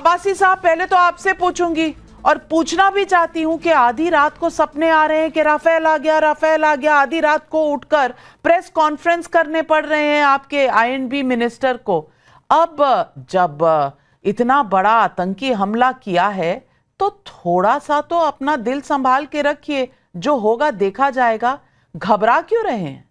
अब्बासी साहब, पहले तो आपसे पूछूंगी और पूछना भी चाहती हूं कि आधी रात को सपने आ रहे हैं कि राफेल आ गया, राफेल आ गया। आधी रात को उठकर प्रेस कॉन्फ्रेंस करने पड़ रहे हैं आपके आईएनबी मिनिस्टर को। अब जब इतना बड़ा आतंकी हमला किया है तो थोड़ा सा तो अपना दिल संभाल के रखिए, जो होगा देखा जाएगा। घबरा क्यों रहे हैं?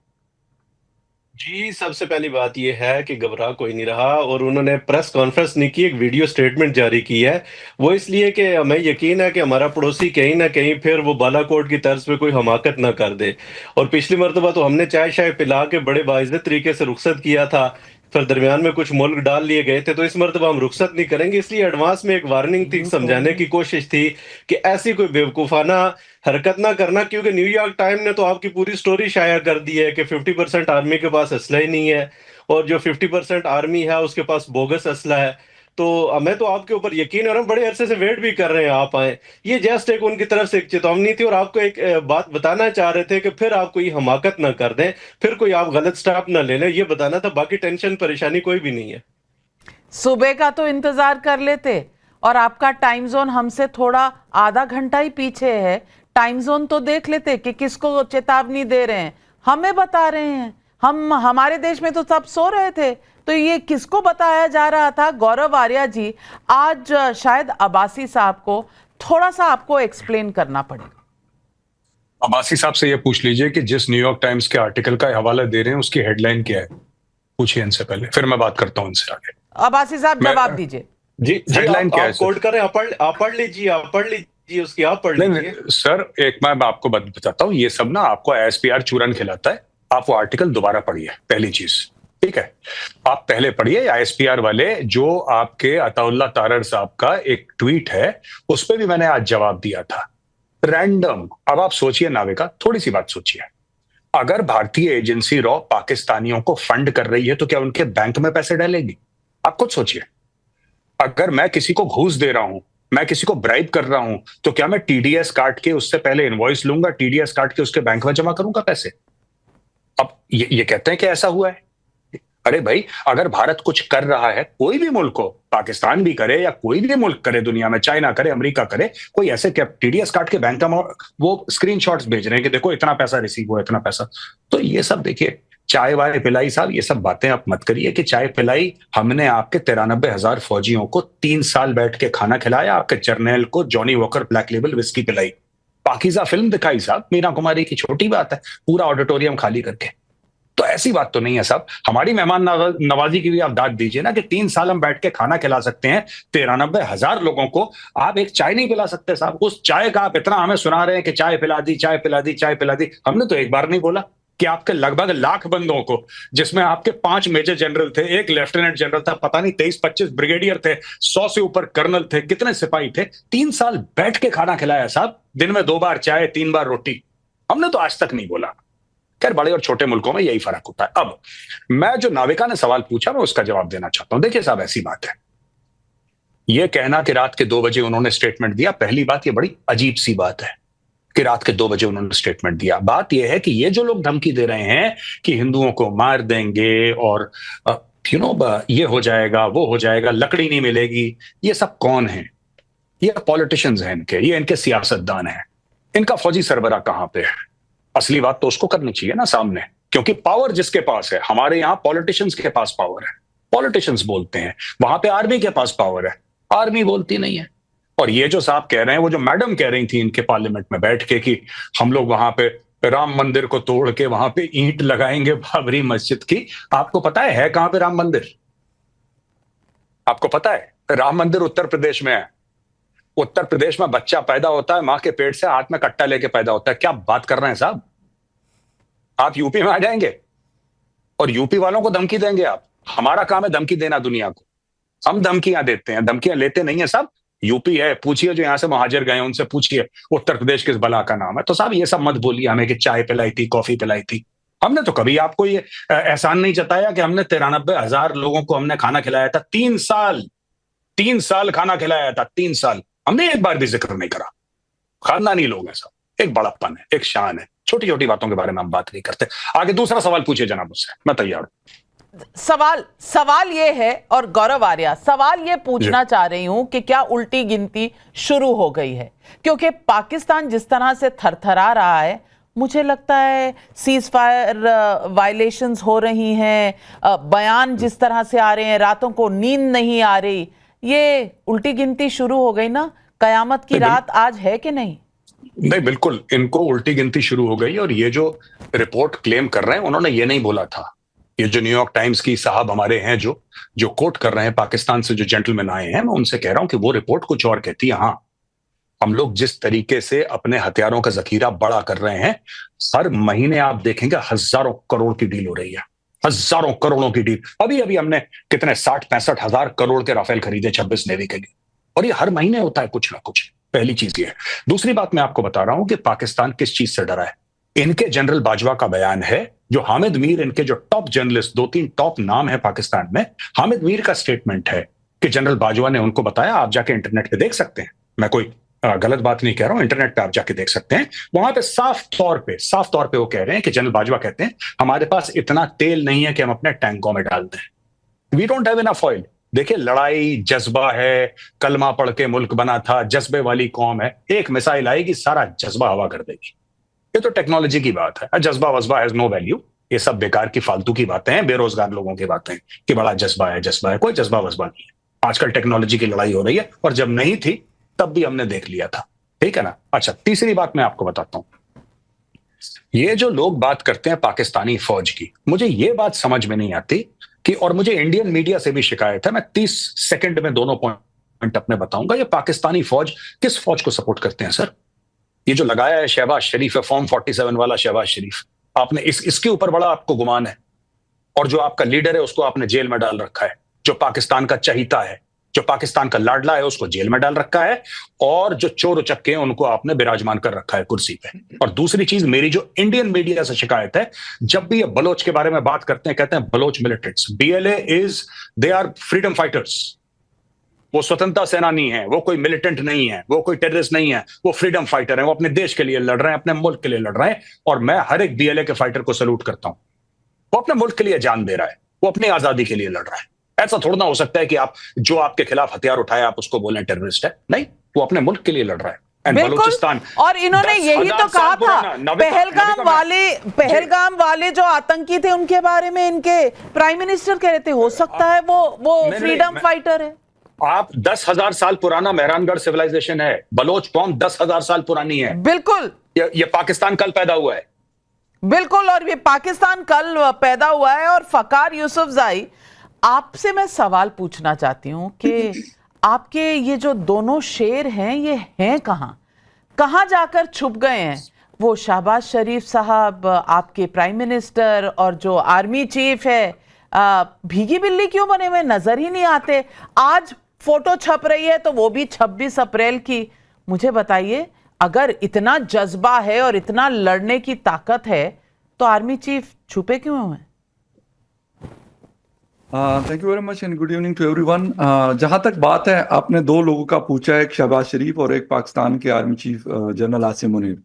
जी, सबसे पहली बात ये है कि घबरा कोई नहीं रहा और उन्होंने प्रेस कॉन्फ्रेंस नहीं की, एक वीडियो स्टेटमेंट जारी की है। वो इसलिए कि हमें यकीन है कि हमारा पड़ोसी कहीं न कहीं फिर वो बालाकोट की तर्ज पे कोई हमाकत ना कर दे। और पिछली मर्तबा तो हमने चाय-शाय पिला के बड़े बाइज़्ज़त तरीके से रुखसत किया था, फिर दरमियान में कुछ मुल्क डाल लिए गए थे, तो इस मर्तबा हम रुखसत नहीं करेंगे। इसलिए एडवांस में एक वार्निंग थी, समझाने की कोशिश थी कि ऐसी कोई बेवकूफ़ाना हरकत ना करना, क्योंकि न्यूयॉर्क टाइम ने तो आपकी पूरी स्टोरी शाया कर दी है कि 50% आर्मी के पास असला ही नहीं है और जो 50% आर्मी है उसके पास बोगस असला है। तो हमें तो आपके ऊपर यकीन है और हम बड़े अरसे से वेट भी कर रहे हैं आप आएँ। ये जस्ट एक उनकी तरफ से एक चेतावनी थी और आपको एक बात बताना चाह रहे थे कि फिर आप कोई हमाकत ना कर दें, फिर कोई आप गलत स्टेप ना ले लें, ये बताना था। बाकी टेंशन परेशानी कोई भी नहीं है। सुबह का तो इंतजार कर लेते, और आपका टाइम जोन हमसे थोड़ा आधा घंटा ही पीछे है। टाइम जोन तो देख लेते कि किसको चेतावनी दे रहे हैं। हमें बता रहे हैं, हमारे देश में तो सब सो रहे थे, तो ये किसको बताया जा रहा था? गौरव आर्या जी, आज शायद अब्बासी साहब को थोड़ा सा आपको एक्सप्लेन करना पड़ेगा। अब्बासी साहब से ये पूछ लीजिए कि जिस न्यूयॉर्क टाइम्स के आर्टिकल का हवाला दे रहे हैं उसकी हेडलाइन क्या है, पूछिए इनसे पहले, फिर मैं बात करता हूं इनसे आगे। अब्बासी साहब जवाब दीजिए। जी, हेडलाइन क्या है आप कोट करें, आप पढ़ लीजिए उसकी, आप पढ़ लीजिए। नहीं सर, एक मैं आपको बताता हूँ, ये सब ना आपको एसपीआर चूरन खिलाता है। आप वो आर्टिकल दोबारा पढ़िए, पहली चीज, ठीक है? आप पहले पढ़िए आईएसपीआर वाले, जो आपके अताउल्ला तारर साहब का एक ट्वीट है, उस पर भी मैंने आज जवाब दिया था। रैंडम। अब आप सोचिए नाविका, थोड़ी सी बात सोचिए। अगर भारतीय एजेंसी रॉ पाकिस्तानियों को फंड कर रही है तो क्या उनके बैंक में पैसे डालेगी? आप खुद सोचिए। अगर मैं किसी को घूस दे रहा हूं, मैं किसी को ब्राइब कर रहा हूं, तो क्या मैं टीडीएस काट के उससे पहले इनवॉइस लूंगा, टीडीएस काट के उसके बैंक में जमा करूंगा पैसे? अब ये कहते हैं कि ऐसा हुआ है। अरे भाई, अगर भारत कुछ कर रहा है, कोई भी मुल्क हो, पाकिस्तान भी करे या कोई भी मुल्क करे दुनिया में, चाइना करे, अमेरिका करे, कोई ऐसे क्या टीडीएस काट के बैंक में वो स्क्रीनशॉट्स भेज रहे हैं कि देखो इतना पैसा रिसीव हुआ, इतना पैसा? तो ये सब देखिए, चाय वाय पिलाई साहब, ये सब बातें आप मत करिए कि चाय पिलाई। हमने आपके 93,000 फौजियों को 3 साल बैठ के खाना खिलाया, आपके जर्नैल को Johnny walker black label whisky पिलाई, पाकीज़ा फिल्म दिखाई साहब, मीना कुमारी की, छोटी बात है, पूरा ऑडिटोरियम खाली करके। तो ऐसी बात तो नहीं है साहब। हमारी मेहमान नवाजी की भी आप दाद दीजिए ना कि 3 साल हम बैठ के खाना खिला सकते हैं 93,000 लोगों को, आप एक चाय नहीं पिला सकते साहब। उस चाय का आप इतना हमें सुना रहे हैं कि चाय पिला दी, चाय पिला दी, चाय पिला दी। हमने तो एक बार नहीं बोला कि आपके लगभग लाख बंदों को, जिसमें आपके 5 मेजर जनरल थे, 1 लेफ्टिनेंट जनरल था, पता नहीं 23-25 ब्रिगेडियर थे, 100 से ऊपर कर्नल थे, कितने सिपाही थे, 3 साल बैठ के खाना खिलाया साहब, दिन में 2 बार चाय, 3 बार रोटी। हमने तो आज तक नहीं बोला। खैर, बड़े और छोटे मुल्कों में यही फर्क होता है। अब मैं, जो नाविका ने सवाल पूछा, मैं उसका जवाब देना चाहता हूं। देखिए साहब, ऐसी बात है, यह कहना कि रात के 2 बजे उन्होंने स्टेटमेंट दिया, पहली बात, यह बड़ी अजीब सी बात है कि रात के 2 बजे उन्होंने स्टेटमेंट दिया। बात यह है कि ये जो लोग धमकी दे रहे हैं कि हिंदुओं को मार देंगे और ये हो जाएगा, वो हो जाएगा, लकड़ी नहीं मिलेगी, ये सब कौन है? ये पॉलिटिशियंस हैं इनके, ये इनके सियासतदान हैं। इनका फौजी सरबराह कहां पे है? असली बात तो उसको करनी चाहिए ना सामने, क्योंकि पावर जिसके पास है, हमारे यहां पॉलिटिशियंस के पास पावर है, पॉलिटिशियंस बोलते हैं, वहां पे आर्मी के पास पावर है, आर्मी बोलती नहीं है। और ये जो साहब कह रहे हैं, वो जो मैडम कह रही थी इनके पार्लियामेंट में बैठ के कि हम लोग वहां पे राम मंदिर को तोड़ के वहां पे ईंट लगाएंगे बाबरी मस्जिद की, आपको पता है कहां पे राम मंदिर? आपको पता है? राम मंदिर उत्तर प्रदेश में है। उत्तर प्रदेश में बच्चा पैदा होता है, मां के पेट से हाथ में कट्टा लेके पैदा होता है। क्या बात कर रहे हैं साहब? आप यूपी में आ जाएंगे और यूपी वालों को धमकी देंगे आप? हमारा काम है धमकी देना दुनिया को, हम धमकियां देते हैं, धमकियां लेते नहीं है साहब। यूपी है, पूछिए जो यहां से महाजर गए उनसे पूछिए उत्तर प्रदेश किस बला का नाम है। तो साहब ये सब मत बोलिए हमें कि चाय पिलाई थी, कॉफी पिलाई थी। हमने तो कभी आपको ये एहसान नहीं जताया कि हमने 93,000 लोगों को हमने खाना खिलाया था, 3 साल खाना खिलाया था, 3 साल। हमने एक बार भी जिक्र नहीं करा। खानदानी लोग हैं साहब, एक बड़प्पन है, एक शान है, छोटी छोटी बातों के बारे में हम बात नहीं करते। आगे दूसरा सवाल पूछिए जनाब मुझसे, मैं तैयार हूं। सवाल ये है, और गौरव आर्या, सवाल ये पूछना चाह रही हूं कि क्या उल्टी गिनती शुरू हो गई है? क्योंकि पाकिस्तान जिस तरह से थरथरा रहा है, मुझे लगता है सीज फायर वायलेशंस हो रही हैं, बयान जिस तरह से आ रहे हैं, रातों को नींद नहीं आ रही, ये उल्टी गिनती शुरू हो गई ना? कयामत की रात आज है कि नहीं? नहीं, बिल्कुल इनको उल्टी गिनती शुरू हो गई। और ये जो रिपोर्ट क्लेम कर रहे हैं, उन्होंने ये नहीं बोला था। ये जो न्यूयॉर्क टाइम्स की साहब हमारे हैं जो कोट कर रहे हैं, पाकिस्तान से जो जेंटलमैन आए हैं, मैं उनसे कह रहा हूं कि वो रिपोर्ट कुछ और कहती है। हाँ, हम लोग जिस तरीके से अपने हथियारों का जखीरा बड़ा कर रहे हैं, हर महीने आप देखेंगे हजारों करोड़ की डील हो रही है, हजारों करोड़ों की डील। अभी अभी हमने कितने 60-65 हजार करोड़ के राफेल खरीदे 26 नेवी के लिए, और ये हर महीने होता है कुछ ना कुछ। पहली चीज ये है। दूसरी बात मैं आपको बता रहा हूं कि पाकिस्तान किस चीज से डरा है। इनके जनरल बाजवा का बयान है, जो हामिद मीर, इनके जो टॉप जर्नलिस्ट, 2-3 टॉप नाम है पाकिस्तान में, हामिद मीर का स्टेटमेंट है कि जनरल बाजवा ने उनको बताया, आप जाके इंटरनेट पे देख सकते हैं, मैं कोई गलत बात नहीं कह रहा हूं, इंटरनेट पे आप जाके देख सकते हैं। वहां पे साफ तौर पे वो कह रहे हैं कि जनरल बाजवा कहते हैं, हमारे पास इतना तेल नहीं है कि हम अपने टैंकों में डाल दें, we don't have enough oil. देखिए, लड़ाई जज्बा है, कलमा पढ़ के मुल्क बना था, जज्बे वाली कौम है, एक मिसाइल आएगी सारा जज्बा हवा कर देगी। ये तो टेक्नोलॉजी की बात है। जज्बा वज्बा हैज नो वैल्यू, ये सब बेकार की फालतू की बातें हैं, बेरोजगार लोगों की बातें कि बड़ा जज्बा है, कोई जज्बा वज्बा नहीं है। आजकल टेक्नोलॉजी की लड़ाई हो रही है, और जब नहीं थी तब भी हमने देख लिया था, ठीक है ना। अच्छा, तीसरी बात मैं आपको बताता हूं, ये जो लोग बात करते हैं पाकिस्तानी फौज की, मुझे ये बात समझ में नहीं आती कि, और मुझे इंडियन मीडिया से भी शिकायत है, मैं 30 सेकंड में दोनों पॉइंट अपने बताऊंगा। ये पाकिस्तानी फौज किस फौज को सपोर्ट करते हैं सर? ये जो लगाया है शहबाज शरीफ है, फॉर्म 47 वाला शहबाज शरीफ, आपने इसके ऊपर बड़ा आपको गुमान है, और जो आपका लीडर है उसको आपने जेल में डाल रखा है, जो पाकिस्तान का चहीता है, जो पाकिस्तान का लाडला है, उसको जेल में डाल रखा है, और जो चोर उचक्के हैं उनको आपने विराजमान कर रखा है कुर्सी पे। और दूसरी चीज, मेरी जो इंडियन मीडिया से शिकायत है, जब भी ये बलोच के बारे में बात करते हैं, कहते हैं Baloch militants, BLA they are freedom fighters, वो स्वतंत्रता सेनानी है, वो कोई मिलिटेंट नहीं है, वो कोई टेररिस्ट नहीं है, वो फ्रीडम फाइटर है, वो अपने देश के लिए लड़ रहे हैं, अपने मुल्क के लिए लड़ रहे हैं। और मैं हर एक BLA के फाइटर को सैल्यूट करता हूं, वो अपने मुल्क के लिए जान दे रहा है, वो अपनी आजादी के लिए लड़ रहा है। ऐसा थोड़ा ना हो सकता है कि आप जो आपके खिलाफ हथियार उठाए आप उसको बोलें टेररिस्ट है, नहीं, वो अपने मुल्क के लिए लड़ रहा है। बिल्कुल, और इन्होंने यही तो कहा था, पहलगाम वाले जो आतंकी थे उनके बारे में इनके प्राइम मिनिस्टर कह रहे थे, हो सकता है वो फ्रीडम फाइटर है। आप 10,000 साल पुराना मेहरानगढ़ सिविलाइजेशन है, बलोच कौम 10,000 साल पुरानी है। बिल्कुल, ये पाकिस्तान कल पैदा हुआ है, बिल्कुल, और ये पाकिस्तान कल पैदा हुआ है। और फकार यूसुफजई, आपसे मैं सवाल पूछना चाहती हूं कि आपके ये जो दोनों शेर हैं, ये हैं कहां जाकर छुप गए हैं? वो शहबाज शरीफ साहब, आपके प्राइम मिनिस्टर, और जो आर्मी चीफ है, भीगी बिल्ली क्यों बने हुए, नजर ही नहीं आते? आज फोटो छप रही है तो वो भी 26 अप्रैल की। मुझे बताइए, अगर इतना जज्बा है और इतना लड़ने की ताकत है, तो आर्मी चीफ छुपे क्यों हैं? Thank you very much and good evening to everyone. जहां तक बात है, आपने दो लोगों का पूछा, एक शहबाज शरीफ और एक पाकिस्तान के army chief general Asim Munir.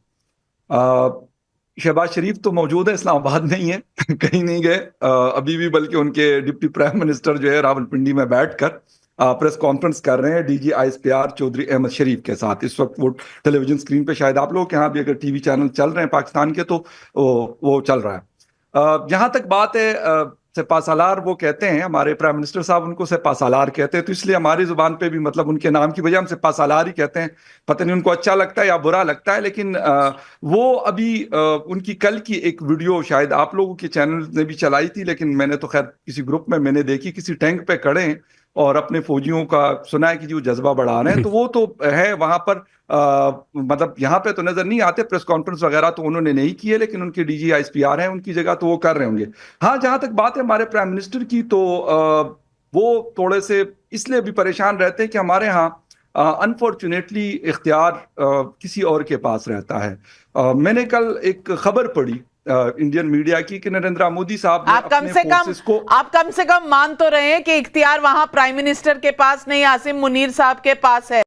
Shahbaz Sharif तो मौजूद है, इस्लामाबाद नहीं है, कहीं नहीं गए अभी भी, बल्कि उनके डिप्टी प्राइम मिनिस्टर जो है रावलपिंडी में बैठकर प्रेस कॉन्फ्रेंस कर रहे हैं DG ISPR चौधरी अहमद शरीफ के साथ। इस वक्त वो टेलीविजन स्क्रीन पे, शायद आप लोगों के यहाँ भी अगर TV चैनल चल रहे हैं पाकिस्तान के, तो वो चल रहा है। जहां तक बात है सेपासालार, वो कहते हैं, हमारे प्राइम मिनिस्टर साहब उनको सेपासालार कहते हैं, तो इसलिए हमारी जुबान पे भी, मतलब उनके नाम की वजह हम सेपासालार ही कहते हैं। पता नहीं उनको अच्छा लगता है या बुरा लगता है, लेकिन वो अभी उनकी कल की एक वीडियो शायद आप लोगों के चैनल ने भी चलाई थी, लेकिन मैंने तो खैर किसी ग्रुप में मैंने देखी, किसी टैंक पे खड़े हैं और अपने फौजियों का सुना है कि जो जज्बा बढ़ा रहे हैं, तो वो तो है वहां पर। मतलब यहाँ पे तो नजर नहीं आते, प्रेस कॉन्फ्रेंस वगैरह तो उन्होंने नहीं की है, लेकिन उनके DG ISPR हैं, उनकी जगह तो वो कर रहे होंगे। हाँ, जहां तक बात है हमारे प्राइम मिनिस्टर की, तो वो थोड़े से इसलिए भी परेशान रहते हैं कि हमारे यहाँ अनफॉर्चुनेटली इख्तियार किसी और के पास रहता है। मैंने कल एक खबर पढ़ी इंडियन मीडिया की कि नरेंद्र मोदी साहब ने आप कम से कम मान तो रहे हैं कि इख्तियार वहां प्राइम मिनिस्टर के पास नहीं, आसिम मुनीर साहब के पास है।